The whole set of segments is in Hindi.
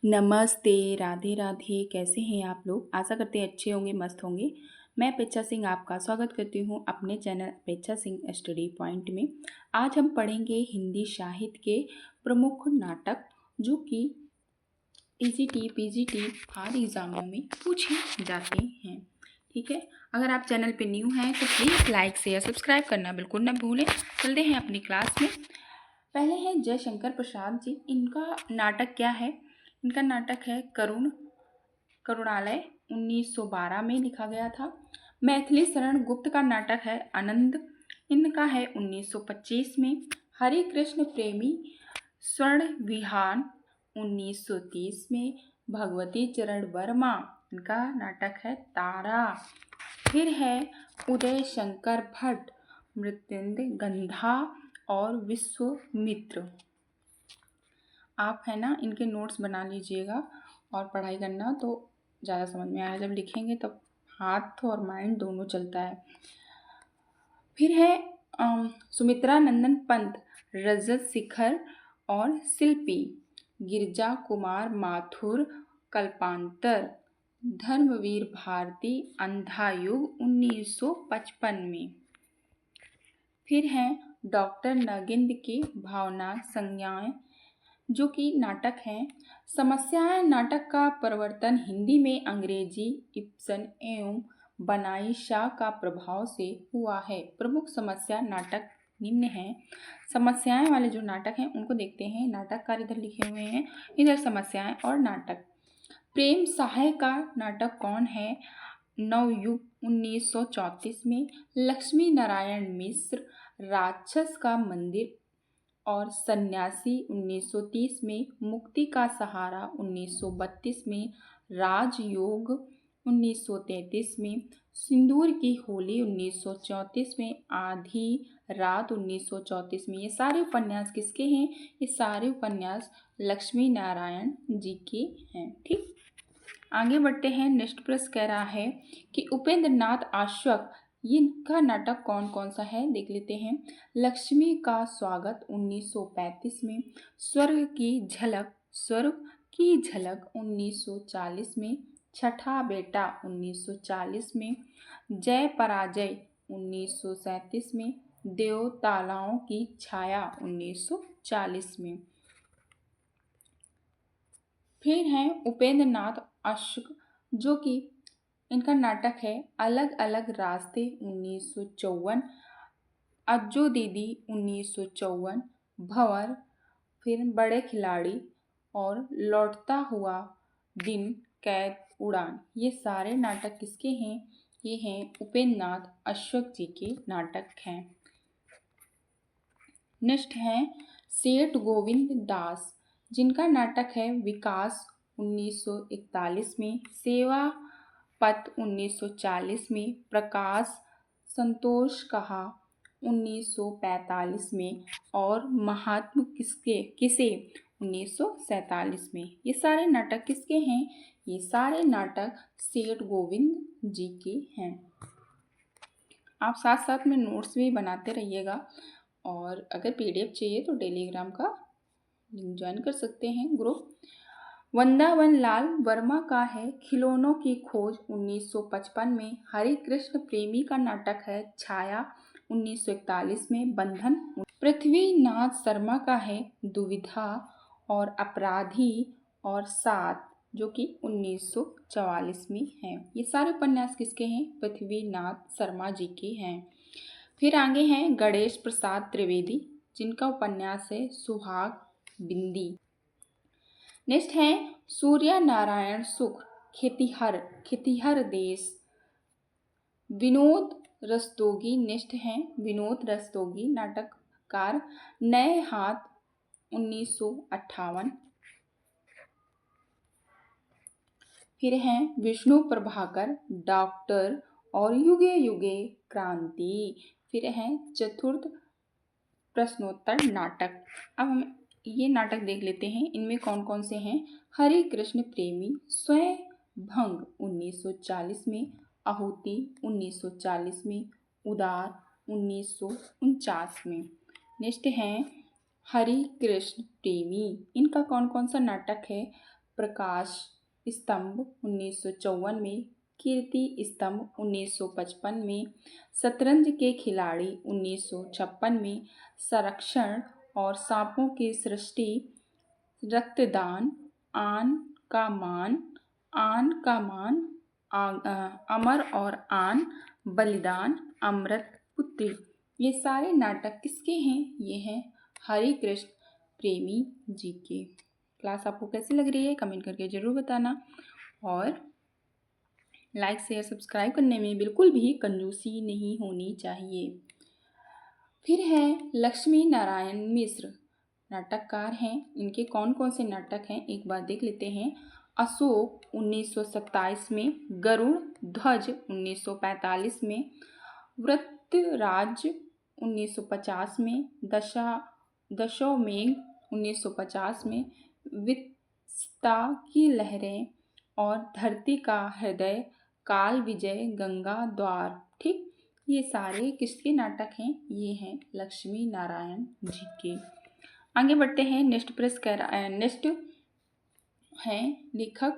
नमस्ते, राधे राधे। कैसे हैं आप लोग? आशा करते हैं अच्छे होंगे, मस्त होंगे। मैं अपेक्षा सिंह आपका स्वागत करती हूँ अपने चैनल अपेक्षा सिंह स्टडी पॉइंट में। आज हम पढ़ेंगे हिंदी साहित्य के प्रमुख नाटक जो कि टीजीटी, पीजीटी आदि एग्जामों में पूछे जाते हैं। ठीक है, अगर आप चैनल पे न्यू हैं तो प्लीज़ लाइक शेयर सब्सक्राइब करना बिल्कुल ना भूलें। चलते हैं अपनी क्लास में। पहले हैं जयशंकर प्रसाद जी। इनका नाटक क्या है? इनका नाटक है करुणालय, 1912 में लिखा गया था। मैथिली शरण गुप्त का नाटक है आनंद, इनका है 1925 में। हरे कृष्ण प्रेमी स्वर्ण विहान 1930 में। भगवती चरण वर्मा, इनका नाटक है तारा। फिर है उदय शंकर भट्ट, मृत्युंजय गंधा और विश्वामित्र। आप है ना इनके नोट्स बना लीजिएगा और पढ़ाई करना तो ज़्यादा समझ में आएगा। जब लिखेंगे तब हाथ और माइंड दोनों चलता है। फिर है सुमित्रा नंदन पंत, रजत शिखर और शिल्पी। गिरजा कुमार माथुर, कल्पांतर। धर्मवीर भारती, अंधा युग 1955 में। फिर है डॉक्टर नगेंद्र की भावना संज्ञाएं, जो कि नाटक है। समस्याएं नाटक का प्रवर्तन हिंदी में अंग्रेजी इब्सन एवं बनाई शाह का प्रभाव से हुआ है। प्रमुख समस्या नाटक निम्न हैं। समस्याएं वाले जो नाटक हैं उनको देखते हैं। नाटककार इधर लिखे हुए हैं, इधर समस्याएं और नाटक। प्रेम सहाय का नाटक कौन है? नवयुग 1934 में। लक्ष्मी नारायण मिश्र, राक्षस का मंदिर और सन्यासी 1930 में। मुक्ति का सहारा 1932 में। राजयोग 1933 में। सिंदूर की होली 1934 में। आधी रात 1934 में। ये सारे उपन्यास किसके हैं? ये सारे उपन्यास लक्ष्मी नारायण जी के हैं। ठीक, आगे बढ़ते हैं। नेक्स्ट प्रश्न कह रहा है कि उपेंद्र नाथ अश्वक, इनका नाटक कौन कौन सा है देख लेते हैं। लक्ष्मी का स्वागत 1935 में। स्वर्ग की झलक 1940 में। छठा बेटा 1940 में। जय पराजय 1937 में। देवतालाओं की छाया 1940 में। फिर हैं उपेंद्र नाथ अश्वक, जो कि इनका नाटक है अलग अलग रास्ते 1954। अज्जो दीदी 1954। भंवर, फिर बड़े खिलाड़ी और लौटता हुआ दिन, कैद, उड़ान। ये सारे नाटक किसके हैं? ये हैं उपेंद्र नाथ अश्वक जी के नाटक हैं। नेक्स्ट हैं सेठ गोविंद दास, जिनका नाटक है विकास 1941 में। सेवा पथ 1940 में। प्रकाश संतोष कहा 1945 में और महात्मा किसे 1947 में। ये सारे नाटक किसके हैं? ये सारे नाटक सेठ गोविंद जी के हैं। आप साथ साथ में नोट्स भी बनाते रहिएगा और अगर पीडीएफ चाहिए तो टेलीग्राम का लिंक ज्वाइन कर सकते हैं ग्रुप। वृंदावन लाल वर्मा का है खिलौनों की खोज 1955 में। हरे कृष्ण प्रेमी का नाटक है छाया 1941 में। बंधन। पृथ्वीनाथ शर्मा का है दुविधा और अपराधी और सात, जो कि 1944 में है। ये सारे उपन्यास किसके हैं? पृथ्वीनाथ शर्मा जी के हैं। फिर आगे हैं गणेश प्रसाद त्रिवेदी, जिनका उपन्यास है सुहाग बिंदी। नेक्स्ट है सूर्य नारायण सुख, खेतिहर देश। विनोद रस्तोगी, नेक्स्ट हैं विनोद रस्तोगी नाटककार। नए हाथ 1958। फिर हैं विष्णु प्रभाकर, डॉक्टर और युगे युगे क्रांति। फिर हैं चतुर्थ प्रश्नोत्तर नाटक। अब हम ये नाटक देख लेते हैं, इनमें कौन कौन से हैं। हरे कृष्ण प्रेमी स्वयं भंग 1940 में। आहुति 1940 में। उदार 1949 में। नेक्स्ट हैं हरि कृष्ण प्रेमी, इनका कौन कौन सा नाटक है? प्रकाश स्तंभ 1954 में, कीर्ति स्तंभ 1955 में, शतरंज के खिलाड़ी 1956 में, संरक्षण और सांपों की सृष्टि, रक्तदान, आन का मान, अमर और आन, बलिदान, अमृत पुत्री, ये सारे नाटक किसके हैं? ये हैं हरि कृष्ण प्रेमी जी के। क्लास आपको कैसी लग रही है कमेंट करके ज़रूर बताना, और लाइक शेयर सब्सक्राइब करने में बिल्कुल भी कंजूसी नहीं होनी चाहिए। फिर है लक्ष्मी नारायण मिश्र, नाटककार हैं। इनके कौन कौन से नाटक हैं एक बार देख लेते हैं। अशोक 1927 में, गरुड़ ध्वज 1945 में, वृत्रराज 1950 में, दशोमेघ 1950 में, वित्सता की लहरें और धरती का हृदय, काल विजय, गंगा द्वार। ठीक, ये सारे किसके नाटक हैं? ये हैं लक्ष्मी नारायण जी के। आगे बढ़ते हैं। नेक्स्ट हैं लेखक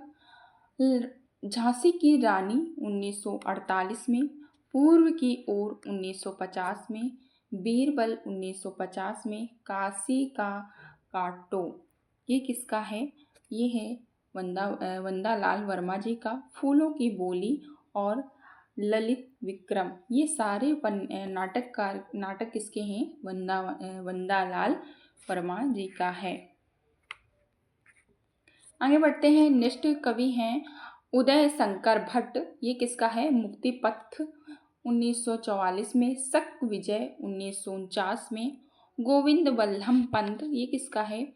झांसी की रानी 1948 में, पूर्व की ओर 1950 में, बीरबल 1950 में, काशी का काटो, ये किसका है? ये है वंदालाल वर्मा जी का। फूलों की बोली और ललित विक्रम, ये सारे नाटक किसके हैं? वंदालाल वर्मा जी का है। आगे बढ़ते हैं। नेक्स्ट कवि हैं उदय शंकर भट्ट, ये किसका है? मुक्ति पथ 1944 में, शक विजय 1949 में, गोविंद वल्लभ पंत, ये किसका है?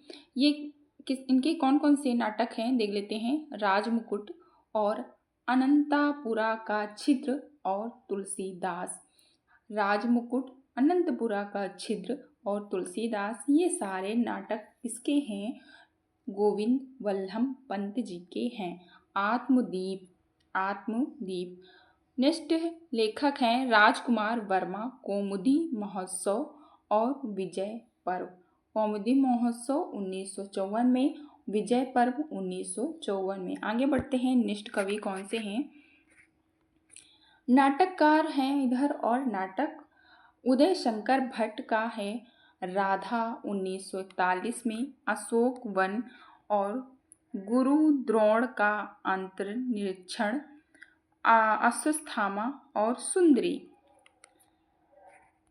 इनके कौन कौन से नाटक हैं देख लेते हैं। राजमुकुट और अनंतापुरा का छिद्र और तुलसीदास। राजमुकुट, अनंतपुरा का छिद्र और तुलसीदास, ये सारे नाटक किसके हैं? गोविंद वल्लभ पंत जी के हैं। आत्मदीप। नेक्स्ट लेखक हैं राजकुमार वर्मा, कौमुदी महोत्सव और विजय पर्व। कौमुदी महोत्सव 1954 में, विजय पर्व 1954 में। आगे बढ़ते हैं। नेक्स्ट कवि कौन से हैं? नाटककार हैं इधर, और नाटक उदय शंकर भट्ट का है राधा 1941 में, अशोक वन और गुरु द्रोण का अंतर्निरीक्षण, अश्वत्थामा और सुंदरी।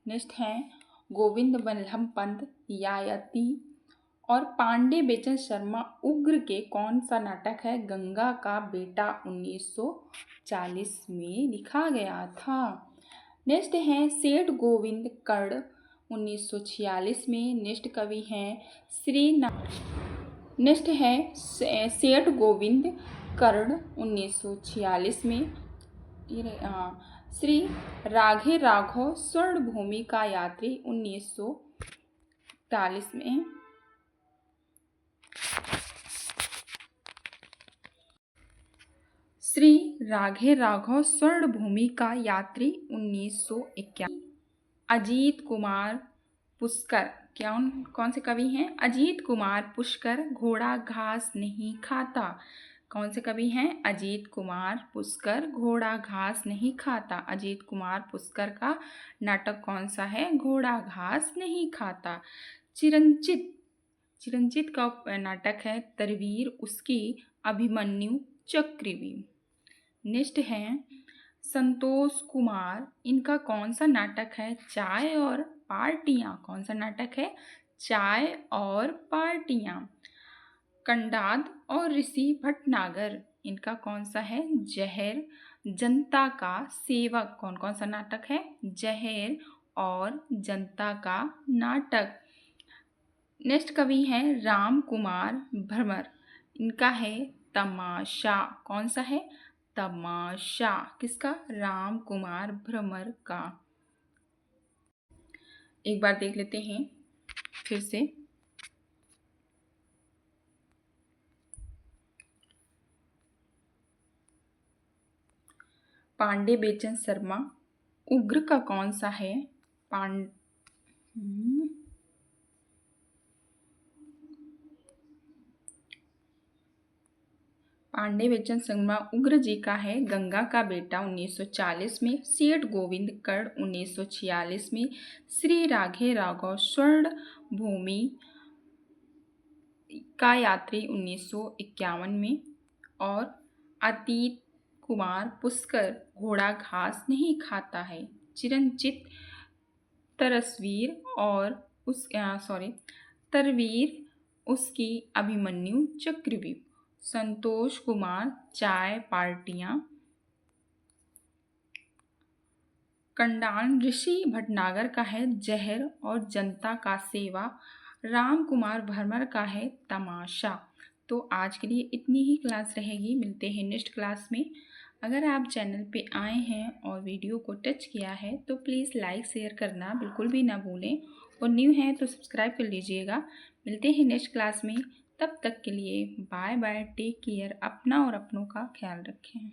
नेक्स्ट हैं गोविंद वल्लभ पंत, यायाति और पांडे बेचन शर्मा। उग्र के कौन सा नाटक है? गंगा का बेटा 1940 में लिखा गया था। नेक्स्ट हैं सेठ गोविंद कर्ण 1946 में। नेक्स्ट कवि हैं नेक्स्ट है सेठ गोविंद कर्ण 1946 में। श्री राघे राघव स्वर्णभूमि का यात्री 1941 में। श्री राघे राघव स्वर्णभूमि का यात्री 1951। अजीत कुमार पुष्कर, कौन से कवि हैं? अजीत कुमार पुष्कर, घोड़ा घास नहीं खाता। कौन से कवि हैं? अजीत कुमार पुष्कर, घोड़ा घास नहीं खाता। अजीत कुमार पुष्कर का नाटक कौन सा है? घोड़ा घास नहीं खाता। चिरंजित का नाटक है तरवीर उसकी, अभिमन्यु चक्रव्यूह। नेक्स्ट है संतोष कुमार, इनका कौन सा नाटक है? चाय और पार्टियां। कौन सा नाटक है? चाय और पार्टियां। कंडाद और ऋषि भटनागर, इनका कौन सा है? जहर। जनता का सेवक, कौन कौन सा नाटक है? जहर और जनता का नाटक। नेक्स्ट कवि हैं राम कुमार भ्रमर, इनका है तमाशा। कौन सा है? तमाशा। किसका? राम कुमार भ्रमर का। एक बार देख लेते हैं फिर से। पांडे बेचन शर्मा, उग्र का कौन सा है? पांडे बच्चन संगमा उग्र जी का है गंगा का बेटा 1940 में, सेठ गोविंद कर्ण 1946 में, श्री राघे राघव स्वर्ण भूमि का यात्री 1951 में और अतीत कुमार पुष्कर घोड़ा घास नहीं खाता है, चिरंजीत तरसवीर और उस तरवीर उसकी अभिमन्यु चक्रव्यूह, संतोष कुमार चाय पार्टियां, कंडान ऋषि भटनागर का है जहर और जनता का सेवा, राम कुमार भरमर का है तमाशा। तो आज के लिए इतनी ही क्लास रहेगी, मिलते हैं नेक्स्ट क्लास में। अगर आप चैनल पे आए हैं और वीडियो को टच किया है तो प्लीज़ लाइक शेयर करना बिल्कुल भी ना भूलें, और न्यू हैं तो सब्सक्राइब कर लीजिएगा। मिलते हैं नेक्स्ट क्लास में, तब तक के लिए बाय बाय, टेक केयर, अपना और अपनों का ख्याल रखें।